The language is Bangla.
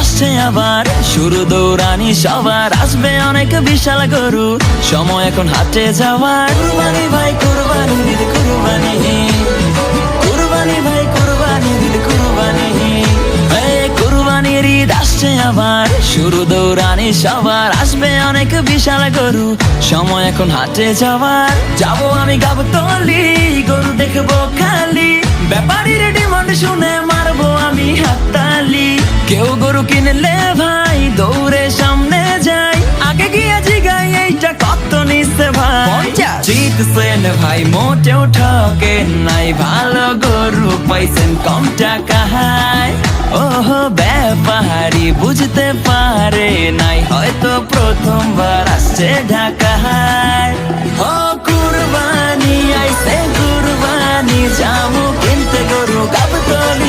আসছে আবার, শুরু দৌড়ানি সবার, আসবে অনেক বিশাল গরু, সময় এখন হাটে যাওয়ার। কুরবানি ভাই কুরবানি, ঈদ কুরবানি, কুরবানি ভাই কুরবানি, ঈদ কুরবানি, কুরবানির ঈদ আসছে আবার, শুরু দৌড়ানি সবার, আসবে অনেক বিশাল গরু, সময় এখন হাটে যাওয়ার। যাবো আমি গাবতলী, গরু দেখবো খালি, ব্যাপারীর ডিমান্ড শুনে মারবো আমি হাততালি। কেউ গরু কিনলে ভাই দৌড়ে সামনে যাই, আগে গিয়ে জিগাই এইটা কত নিচ্ছে ভাই। জিতছেন ভাই মোটেও ঠকেন নাই, ভালো গরু পাইছেন কম টাকায়। ওহো ব্যাপারী বুঝতে পারে নাই, হয়তো প্রথমবার আসছে ঢাকায়। ও কুরবানি আইছে কুরবানি, জামু কিনতে গরু গাবতলী।